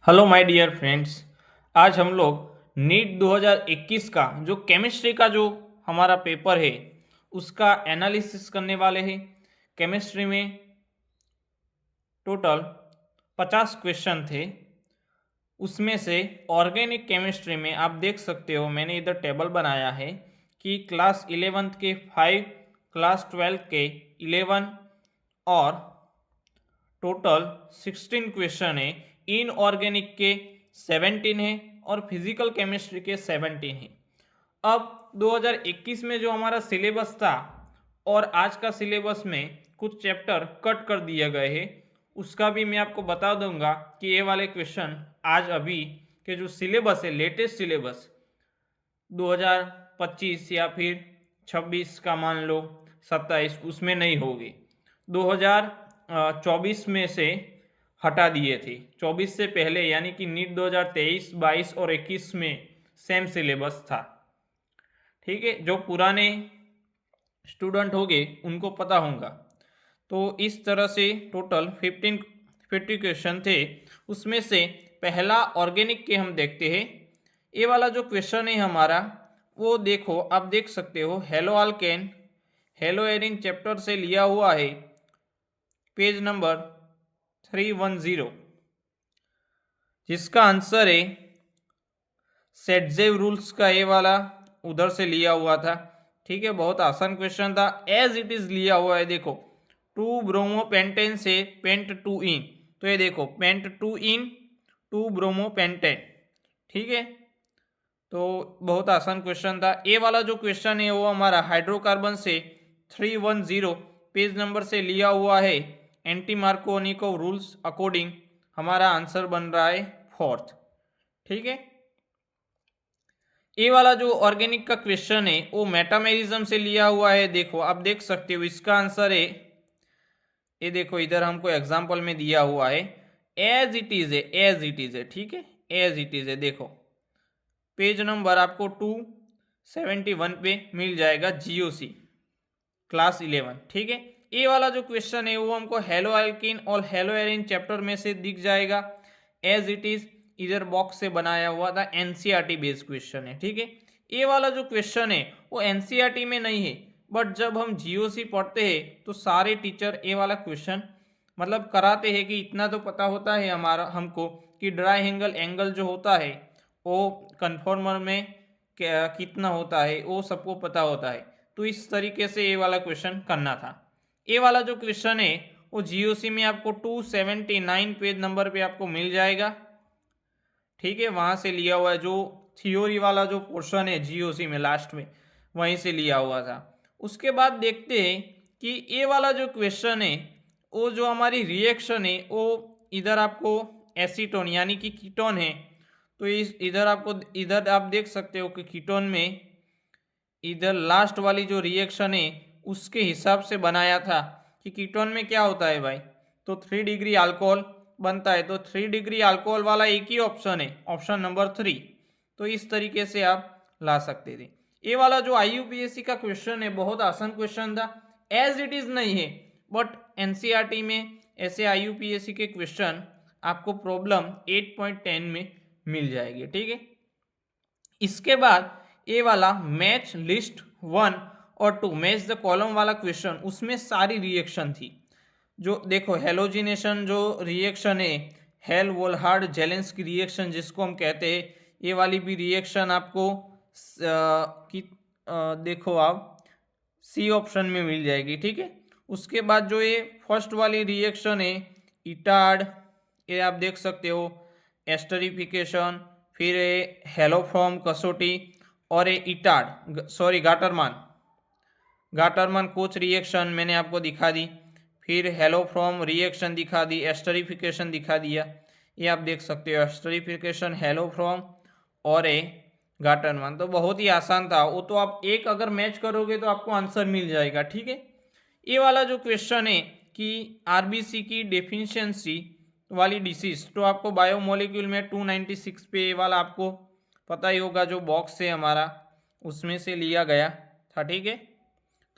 Hello my dear friends. आज हम लोग नीट 2021 का जो केमिस्ट्री का जो हमारा पेपर है उसका एनालिसिस करने वाले हैं। केमिस्ट्री में टोटल 50 क्वेश्चन थे। उसमें से ऑर्गेनिक केमिस्ट्री में आप देख सकते हो, मैंने इधर टेबल बनाया है कि क्लास 11th के 5, क्लास 12 के 11 और टोटल 16 क्वेश्चन है। इनऑर्गेनिक के 17 है और फिजिकल केमिस्ट्री के 17 है। अब 2021 में जो हमारा सिलेबस था और आज का सिलेबस में कुछ चैप्टर कट कर दिए गए हैं, उसका भी मैं आपको बता दूंगा कि ये वाले क्वेश्चन आज अभी के जो सिलेबस है, लेटेस्ट सिलेबस 2025 या फिर 26 का मान लो 27, उसमें नहीं होगी। 2024 में से हटा दिए थे, 24 से पहले यानी कि नीट 2023, 22 और 21 में सेम सिलेबस था। ठीक है, जो पुराने स्टूडेंट होंगे उनको पता होगा। तो इस तरह से टोटल 50 क्वेश्चन थे। उसमें से पहला ऑर्गेनिक के हम देखते हैं। ये वाला जो क्वेश्चन है हमारा, वो देखो, आप देख सकते हो, hello alkane hello Erin chapter से लिया हुआ है, पेज नंबर 310, जिसका आंसर है सेटजेव रूल्स का। ये वाला उधर से लिया हुआ था। ठीक है, बहुत आसान क्वेश्चन था, एज इट इज लिया हुआ है। देखो, 2 ब्रोमोपेंटेन से पेंट 2 इन, तो ये देखो पेंट 2 इन 2 ब्रोमोपेंटेन। ठीक है, तो बहुत आसान क्वेश्चन था। ये वाला जो क्वेश्चन है वो हमारा हाइड्रोकार्बन से 310 पेज नंबर से लिया हुआ है। एंटी मार्कोनिकोव रूल्स अकॉर्डिंग हमारा आंसर बन रहा है 4th। ठीक है, ये वाला जो ऑर्गेनिक का क्वेश्चन है वो मेटामेरिज्म से लिया हुआ है। देखो, आप देख सकते हो, इसका आंसर है, ये देखो इधर हमको एग्जाम्पल में दिया हुआ है, एज इट इज है, एज इट इज है। ठीक है, एज इट इज है। देखो, पेज नंबर आपको 271 पे मिल जाएगा, जीओसी क्लास 11। ठीक है, ये वाला जो क्वेश्चन है वो हमको हेलो एल्किन और हेलो एरिन चैप्टर में से दिख जाएगा, एज इट इज इधर बॉक्स से बनाया हुआ था, एनसीईआरटी बेस्ड क्वेश्चन है। ठीक है, ये वाला जो क्वेश्चन है वो एनसीईआरटी में नहीं है, बट जब हम जीओसी पढ़ते हैं तो सारे टीचर ये वाला क्वेश्चन मतलब कराते हैं कि इतना तो पता होता है हमारा हमको कि ड्राई एंगल एंगल जो होता है वो कन्फॉर्मर में कितना होता है वो सबको पता होता है। तो इस तरीके से ये वाला क्वेश्चन करना था। ये वाला जो क्वेश्चन है वो जीओसी में आपको 279 पेज नंबर पे आपको मिल जाएगा। ठीक है, वहाँ से लिया हुआ है, जो थियोरी वाला जो पोर्शन है जीओसी में लास्ट में वहीं से लिया हुआ था। उसके बाद देखते हैं कि ये वाला जो क्वेश्चन है वो जो हमारी रिएक्शन है वो इधर आपको एसीटोन यानी कि कीटोन है। तो इस इधर आप देख सकते हो कि कीटोन में इधर लास्ट वाली जो रिएक्शन है उसके हिसाब से बनाया था कि कीटोन में क्या होता है भाई, तो 3 डिग्री अल्कोहल बनता है। तो 3 डिग्री अल्कोहल वाला एक ही ऑप्शन है, ऑप्शन नंबर 3। तो इस तरीके से आप ला सकते थे। ये वाला जो आईयूपीएससी का क्वेश्चन है बहुत आसान क्वेश्चन था, एज इट इज नहीं है, बट एनसीईआरटी में ऐसे आईयूपीएससी के क्वेश्चन आपको प्रॉब्लम 8.10 में मिल जाएगी। ठीक है, इसके बाद ये वाला मैच लिस्ट 1 और 2 मैच द कॉलम वाला क्वेश्चन, उसमें सारी रिएक्शन थी। जो देखो हेलोजिनेशन जो रिएक्शन है, हेल वोल्हार्ड जेलेंस्की रिएक्शन जिसको हम कहते हैं, ये वाली भी रिएक्शन आपको देखो आप सी ऑप्शन में मिल जाएगी। ठीक है, उसके बाद जो ये फर्स्ट वाली रिएक्शन है इटार्ड, ये आप देख सकते हो, एस्टरिफिकेशन, फिर ये हेलोफॉर्म कसौटी और ये इटार्ड सॉरी गाटरमन कोच रिएक्शन मैंने आपको दिखा दी, फिर हेलोफ्रॉम रिएक्शन दिखा दी, एस्टरिफिकेशन दिखा दिया। ये आप देख सकते हो, एस्टरिफिकेशन, हेलोफ्रॉम और ए गाटरमन। तो बहुत ही आसान था वो, तो आप एक अगर मैच करोगे तो आपको आंसर मिल जाएगा। ठीक है, ये वाला जो क्वेश्चन है कि आरबीसी की डेफिशिएंसी वाली डिसीज, तो आपको बायोमोलिक्यूल में 296 पे ये वाला आपको पता ही होगा, जो बॉक्स है हमारा उसमें से लिया गया था। ठीक है,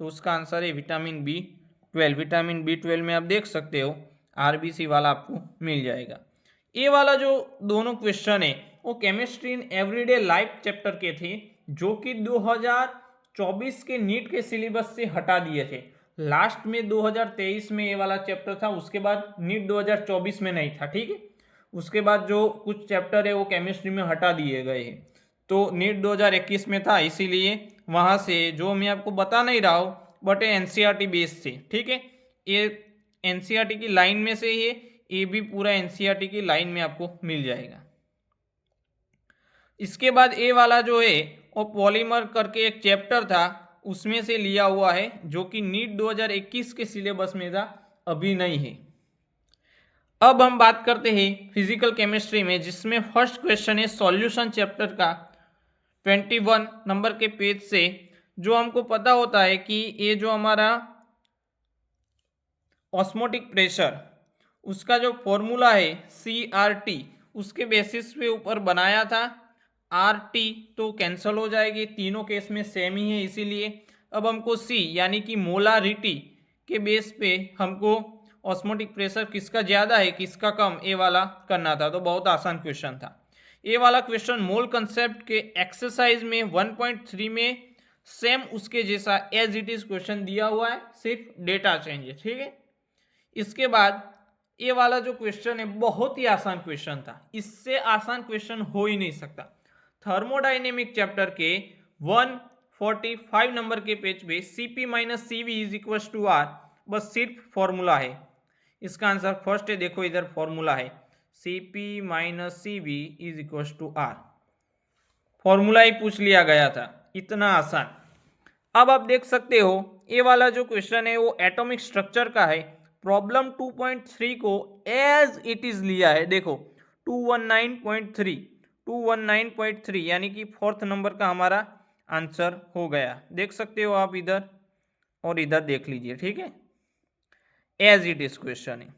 तो उसका आंसर है विटामिन B12। विटामिन B12 में आप देख सकते हो आरबीसी वाला आपको मिल जाएगा। ये वाला जो दोनों क्वेश्चन है वो chemistry in everyday life chapter के थे, जो कि 2024 के नीट के सिलेबस से हटा दिए थे। लास्ट में 2023 में ये वाला चैप्टर था, उसके बाद नीट 2024 में नहीं था, ठीक है। उसके बाद जो कुछ चैप्टर है वो केमिस्ट्री में हटा दिए गए हैं, तो नीट 2021 में था, इसीलिए वहाँ से जो मैं आपको बता नहीं रहा हूँ, बट ये एनसीईआरटी बेस थे, ठीक है। ये एनसीईआरटी की लाइन में से ये भी पूरा एनसीईआरटी की लाइन में आपको मिल जाएगा। इसके बाद ये वाला जो है वो पॉलीमर करके एक चैप्टर था, उसमें से लिया हुआ है, जो कि नीट 2021 के सिलेबस में था, अभी नहीं है। अब हम बात करते हैं फिजिकल केमिस्ट्री में, जिसमें फर्स्ट क्वेश्चन है सॉल्यूशन चैप्टर का 21 नंबर के पेज से। जो हमको पता होता है कि ये जो हमारा ऑस्मोटिक प्रेशर, उसका जो फॉर्मूला है CRT, उसके बेसिस पे ऊपर बनाया था। RT तो कैंसिल हो जाएगी, तीनों केस में सेम ही है, इसीलिए अब हमको C यानी कि मोलारिटी के बेस पे हमको ऑस्मोटिक प्रेशर किसका ज़्यादा है किसका कम, ये वाला करना था। तो बहुत आसान क्वेश्चन था ये वाला क्वेश्चन। मोल कंसेप्ट के एक्सरसाइज में 1.3 में सेम उसके जैसा एज इट इज क्वेश्चन दिया हुआ है, सिर्फ डेटा चेंज है, ठीक है। इसके बाद ये वाला जो क्वेश्चन है बहुत ही आसान क्वेश्चन था, इससे आसान क्वेश्चन हो ही नहीं सकता। थर्मोडाइनेमिक चैप्टर के 145 नंबर के पेज पे Cp minus CV is equal to R, बस सिर्फ फॉर्मूला है। इसका आंसर फर्स्ट है, देखो इधर फॉर्मूला है Cp minus CV is equal to R, formula ही पूछ लिया गया था, इतना आसान। अब आप देख सकते हो ये वाला जो क्वेश्चन है वो एटॉमिक स्ट्रक्चर का है। प्रॉब्लम 2.3 को एज इट इज लिया है, देखो 219.3 यानी कि फोर्थ नंबर का हमारा आंसर हो गया। देख सकते हो आप इधर और इधर देख लीजिए, ठीक है, एज इट इज क्वेश्चन है।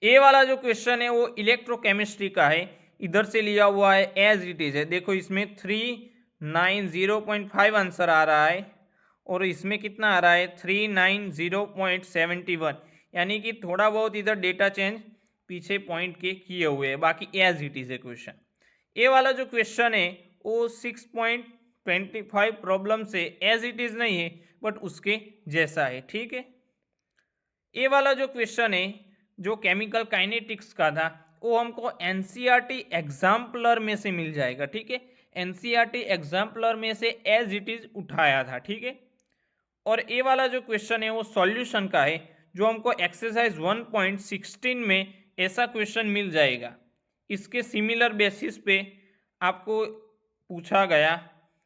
ये वाला जो क्वेश्चन है वो इलेक्ट्रोकेमिस्ट्री का है, इधर से लिया हुआ है, एज इट इज है। देखो इसमें 390.5 आंसर आ रहा है और इसमें कितना आ रहा है 390.71, यानी कि थोड़ा बहुत इधर डेटा चेंज पीछे पॉइंट के किए हुए हैं, बाकी एज इट इज है क्वेश्चन। ये वाला जो क्वेश्चन है वो 6.25 प्रॉब्लम से एज इट इज नहीं है, बट उसके जैसा है, ठीक है। ये वाला जो क्वेश्चन है जो केमिकल काइनेटिक्स का था वो हमको एनसीईआरटी एग्जाम्पलर में से मिल जाएगा, ठीक है। एनसीईआरटी एग्जाम्पलर में से एज इट इज उठाया था, ठीक है। और ये वाला जो क्वेश्चन है वो सॉल्यूशन का है, जो हमको एक्सरसाइज 1.16 में ऐसा क्वेश्चन मिल जाएगा। इसके सिमिलर बेसिस पे आपको पूछा गया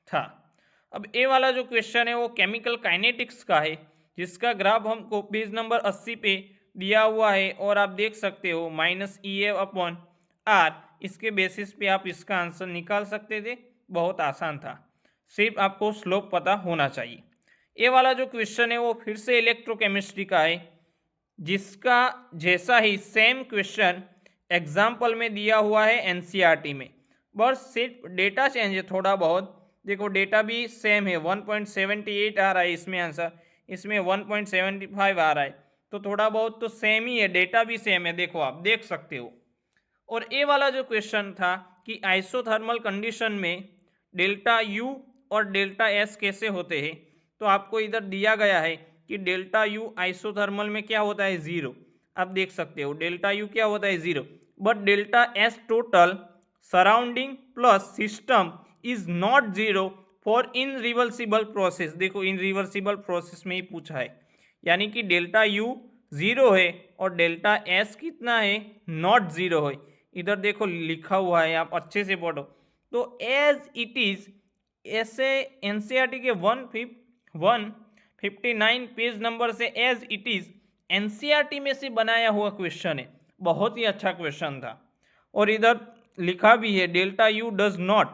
था। अब ये वाला जो क्वेश्चन है वो केमिकल काइनेटिक्स का है, जिसका ग्राफ हमको पेज नंबर 80 पे दिया हुआ है, और आप देख सकते हो -EF/R, इसके बेसिस पे आप इसका आंसर निकाल सकते थे। बहुत आसान था, सिर्फ आपको स्लोप पता होना चाहिए। ये वाला जो क्वेश्चन है वो फिर से इलेक्ट्रोकेमिस्ट्री का है, जिसका जैसा ही सेम क्वेश्चन एग्जाम्पल में दिया हुआ है एनसीईआरटी में, बस सिर्फ डेटा चेंज है थोड़ा बहुत। देखो डेटा भी सेम है, 1.78 आ रहा है इसमें आंसर, इसमें 1.75 आ रहा है, तो थोड़ा बहुत तो सेम ही है, डेटा भी सेम है, देखो आप देख सकते हो। और ये वाला जो क्वेश्चन था कि आइसोथर्मल कंडीशन में डेल्टा यू और डेल्टा एस कैसे होते हैं, तो आपको इधर दिया गया है कि डेल्टा यू आइसोथर्मल में क्या होता है 0, आप देख सकते हो डेल्टा यू क्या होता है 0, but delta S total surrounding plus system is not 0 for irreversible process. देखो इनरिवर्सिबल प्रोसेस में ही पूछा है, यानी कि डेल्टा यू 0 है और डेल्टा एस कितना है नॉट 0 है। इधर देखो लिखा हुआ है, आप अच्छे से पढ़ो। तो एज इट इज ऐसे एनसीईआरटी के 159 पेज नंबर से एज इट इज एनसीईआरटी में से बनाया हुआ क्वेश्चन है, बहुत ही अच्छा क्वेश्चन था। और इधर लिखा भी है delta U does not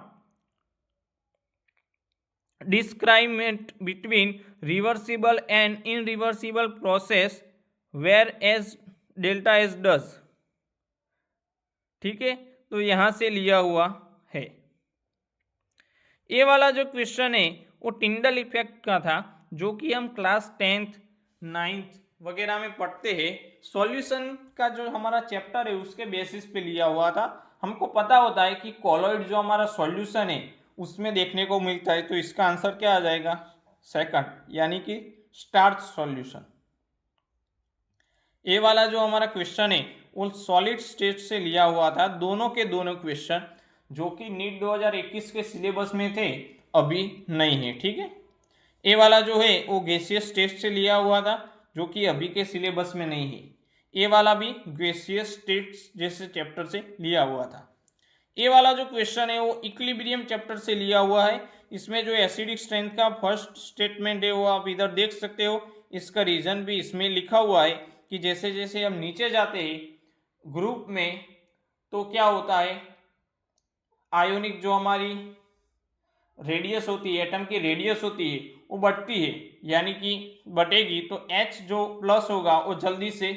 discriminate between reversible and irreversible process whereas delta S does, ठीक है। तो यहां से लिया हुआ है। ये वाला जो क्वेश्चन है वो टिंडल इफेक्ट का था, जो कि हम क्लास 10th 9th वगैरह में पढ़ते हैं, सॉल्यूशन का जो हमारा चैप्टर है उसके बेसिस पे लिया हुआ था। हमको पता होता है कि कॉलॉइड जो हमारा सॉल्यूशन है उसमें देखने को मिलता है, तो इसका आंसर क्या आ जाएगा, सेकंड, यानी कि स्टार्च सॉल्यूशन। ये वाला जो हमारा क्वेश्चन है वो सॉलिड स्टेट से लिया हुआ था, दोनों के दोनों क्वेश्चन, जो कि नीट 2021 के सिलेबस में थे, अभी नहीं है, ठीक है। ये वाला जो है वो गैसियस स्टेट से लिया हुआ था, जो कि अभी के सिलेबस में नहीं है। ये वाला भी गैसियस स्टेट्स जैसे चैप्टर से लिया हुआ था। ये वाला जो क्वेश्चन है वो इक्विलिब्रियम चैप्टर से लिया हुआ है। इसमें जो एसिडिक स्ट्रेंथ का फर्स्ट स्टेटमेंट है वो आप इधर देख सकते हो। इसका रीजन भी इसमें लिखा हुआ है कि जैसे जैसे हम नीचे जाते हैं ग्रुप में तो क्या होता है, आयोनिक जो हमारी रेडियस होती है, एटम की रेडियस होती है वो बढ़ती है, यानी कि बढ़ेगी तो H जो प्लस होगा वो जल्दी से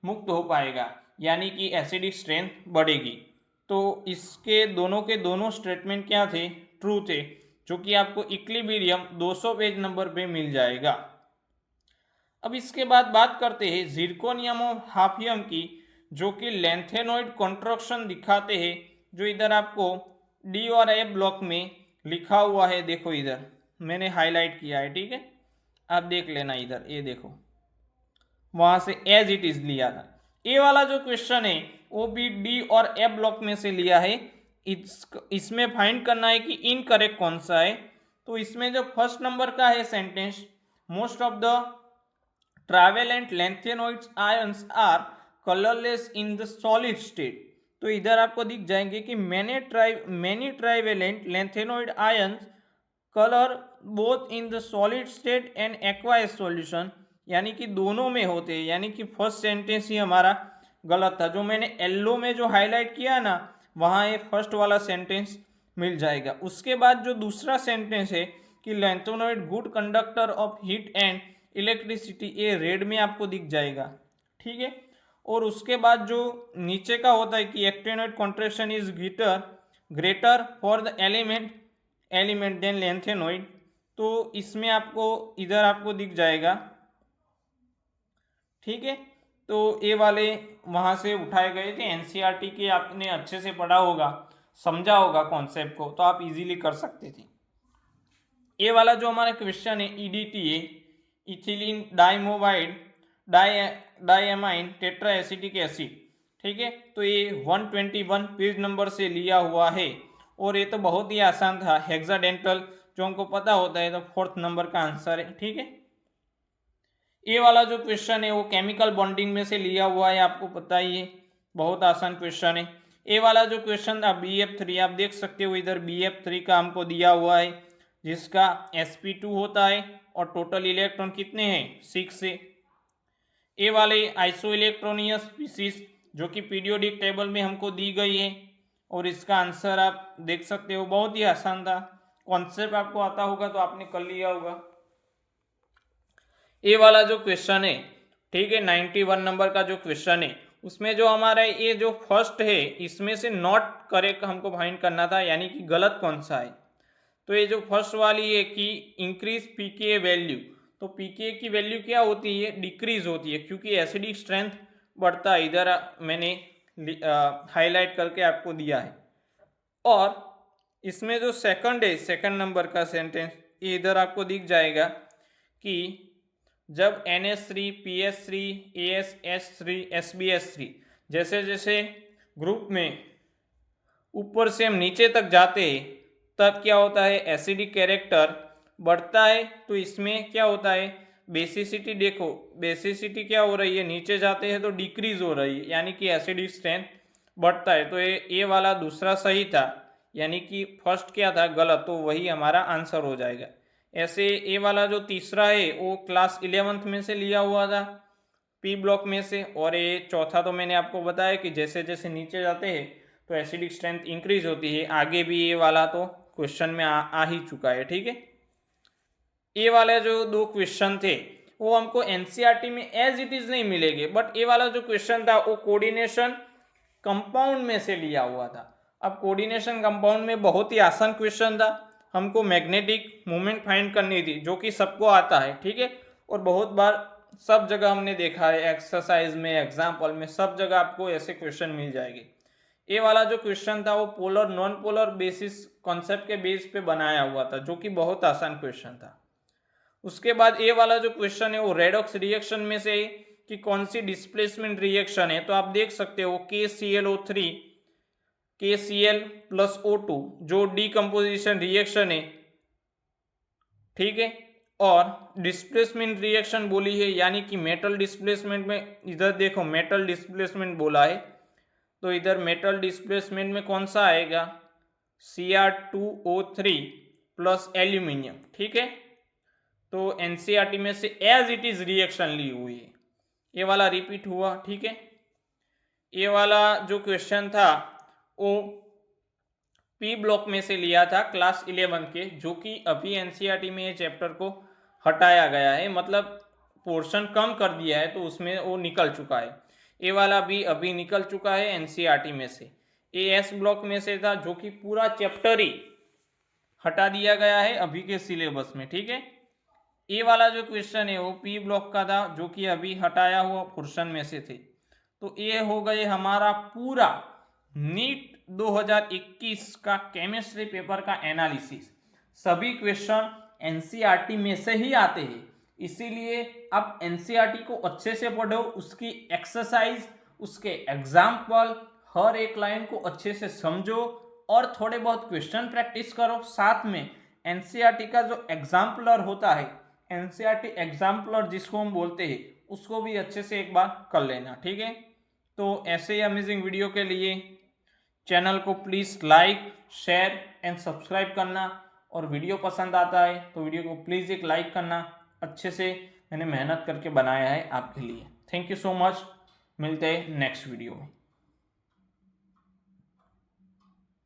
मुक्त हो पाएगा, यानी कि एसिडिक स्ट्रेंथ बढ़ेगी। तो इसके दोनों के दोनों स्टेटमेंट क्या थे, ट्रू थे, जो कि आपको इक्विलिब्रियम 200 पेज नंबर पे मिल जाएगा। अब इसके बाद बात करते हैं जिरकोनियम और हाफियम की, जो कि लेंथेनॉइड कॉन्ट्रैक्शन दिखाते हैं, जो इधर आपको डी और ए ब्लॉक में लिखा हुआ है, देखो इधर मैंने हाईलाइट किया है, ठीक है, आप देख लेना इधर, ये देखो वहां से एज इट इज लिया था। ए वाला जो क्वेश्चन है वो भी डी और ए ब्लॉक में से लिया है। इसमें फाइंड करना है कि इनकरेक्ट कौन सा है। तो इसमें जो फर्स्ट नंबर का है sentence, most of the trivalent lanthanoids ions are colourless in the solid state. तो इधर आपको दिख जाएंगे कि many trivalent lanthanoid ions colour both in the solid state and aqueous solution, यानी कि दोनों में होते हैं, यानी कि फर्स्ट सेंटेंस ही हमारा गलत था। जो मैंने येलो में जो हाईलाइट किया ना, वहाँ ये फर्स्ट वाला सेंटेंस मिल जाएगा। उसके बाद जो दूसरा सेंटेंस है कि lanthanoid good conductor of heat and electricity, ये रेड में आपको दिख जाएगा, ठीक है। और उसके बाद जो नीचे का होता है कि actinoid contraction is greater for the element than lanthanoid, तो इसमें आपको इधर आपको दिख जाएगा, ठीक है। तो ये वाले वहाँ से उठाए गए थे, एनसीईआरटी के आपने अच्छे से पढ़ा होगा, समझा होगा कॉन्सेप्ट को, तो आप इजीली कर सकते थे। ये वाला जो हमारा क्वेश्चन है ईडीटी है, इथिलीन डाइमोवाइड डाइएमाइन टेट्रा एसिटिक एसिड, ठीक है। तो ये 121 पेज नंबर से लिया हुआ है, और ये तो बहुत ही आसान था, हेक्साडेंटल जो हमको पता होता है, तो फोर्थ नंबर का आंसर है, ठीक है। ये वाला जो क्वेश्चन है वो केमिकल बॉन्डिंग में से लिया हुआ है, आपको पता ही है, बहुत आसान क्वेश्चन है। ये वाला जो क्वेश्चन था BF3, आप देख सकते हो इधर BF3 का हमको दिया हुआ है, जिसका sp2 होता है और टोटल इलेक्ट्रॉन कितने हैं, 6 से। ये वाले आइसो इलेक्ट्रॉनियस स्पीसीज जो कि पीरियोडिक टेबल में हमको दी गई है, और इसका आंसर आप देख सकते हो, बहुत ही आसान था, कॉन्सेप्ट आपको आता होगा तो आपने कर लिया होगा। ये वाला जो क्वेश्चन है, ठीक है, 91 नंबर का जो क्वेश्चन है, उसमें जो हमारा ये जो फर्स्ट है इसमें से नॉट करेक्ट हमको फाइंड करना था, यानी कि गलत कौन सा है। तो ये जो फर्स्ट वाली है कि इंक्रीज पीके वैल्यू, तो पीके की वैल्यू क्या होती है, डिक्रीज होती है, क्योंकि एसिडिक स्ट्रेंथ बढ़ता है, इधर मैंने हाईलाइट करके आपको दिया है। और इसमें जो सेकंड है, सेकंड नंबर का सेंटेंस, ये इधर आपको दिख जाएगा कि जब NH3 PS3 ASH3 SbH3 जैसे जैसे ग्रुप में ऊपर से हम नीचे तक जाते हैं, तब क्या होता है, एसिडिक कैरेक्टर बढ़ता है। तो इसमें क्या होता है, बेसिसिटी, देखो बेसिसिटी क्या हो रही है, नीचे जाते हैं तो डिक्रीज हो रही है, यानी कि एसिडिक स्ट्रेंथ बढ़ता है। तो ये वाला दूसरा सही था, यानी कि फर्स्ट क्या था, गलत, तो वही हमारा आंसर हो जाएगा। ऐसे ये वाला जो तीसरा है वो क्लास 11th में से लिया हुआ था, पी ब्लॉक में से, और ये चौथा तो मैंने आपको बताया कि जैसे जैसे नीचे जाते हैं तो एसिडिक स्ट्रेंथ इंक्रीज होती है। आगे भी ये वाला तो क्वेश्चन में आ ही चुका है, ठीक है। ये वाले जो दो क्वेश्चन थे वो हमको एनसीईआरटी में एज इट इज नहीं मिलेंगे, बट ये वाला जो क्वेश्चन था वो कोऑर्डिनेशन कंपाउंड में से लिया हुआ था। अब कोऑर्डिनेशन कंपाउंड में बहुत ही आसान क्वेश्चन था, हमको मैग्नेटिक मोमेंट फाइंड करनी थी, जो कि सबको आता है, ठीक है, और बहुत बार सब जगह हमने देखा है, एक्सरसाइज में, एग्जाम्पल में, सब जगह आपको ऐसे क्वेश्चन मिल जाएंगे। ये वाला जो क्वेश्चन था वो polar non polar basis concept के बेस पे बनाया हुआ था, जो कि बहुत आसान क्वेश्चन था। उसके बाद ये वाला जो क्वेश्चन है वो रेडॉक्स रिएक्शन में से कि कौन सी डिस्प्लेसमेंट रिएक्शन है, तो आप देख सकते हो KClO3 KCl प्लस O2 जो डीकम्पोजिशन रिएक्शन है, ठीक है। और डिस्प्लेसमेंट रिएक्शन बोली है, यानी कि मेटल डिस्प्लेसमेंट में, इधर देखो मेटल डिस्प्लेसमेंट बोला है, तो इधर मेटल डिस्प्लेसमेंट में कौन सा आएगा, Cr2O3 प्लस एल्यूमिनियम, ठीक है। तो एनसीईआरटी में से एज इट इज रिएक्शन ली हुई है, ये वाला रिपीट हुआ, ठीक है। ये वाला जो क्वेश्चन था वो पी ब्लॉक में से लिया था क्लास 11 के, जो कि अभी एनसीईआरटी में ये चैप्टर को हटाया गया है, मतलब पोर्शन कम कर दिया है, तो उसमें वो निकल चुका है। ये वाला भी अभी निकल चुका है एनसीईआरटी में से। ये एस ब्लॉक में से था, जो कि पूरा चैप्टर ही हटा दिया गया है अभी के सिलेबस में, ठीक है। ये वाला जो क्वेश्चन है वो पी ब्लॉक का था, जो कि अभी हटाया हुआ पोर्शन में से थे। तो ये हो गए हमारा पूरा नीट 2021 का केमिस्ट्री पेपर का एनालिसिस। सभी क्वेश्चन एनसीईआरटी में से ही आते हैं, इसीलिए आप एनसीईआरटी को अच्छे से पढ़ो, उसकी एक्सरसाइज, उसके एग्जाम्पल, हर एक लाइन को अच्छे से समझो और थोड़े बहुत क्वेश्चन प्रैक्टिस करो। साथ में एनसीईआरटी का जो एग्जाम्पलर होता है, एनसीईआरटी एग्जाम्पलर जिसको हम बोलते हैं, उसको भी अच्छे से एक बार कर लेना, ठीक है। तो ऐसे ही अमेजिंग वीडियो के लिए चैनल को please like, share and subscribe करना, और वीडियो पसंद आता है तो वीडियो को प्लीज़ एक लाइक करना। अच्छे से मैंने मेहनत करके बनाया है आपके लिए। थैंक यू सो मच, मिलते हैं नेक्स्ट वीडियो में।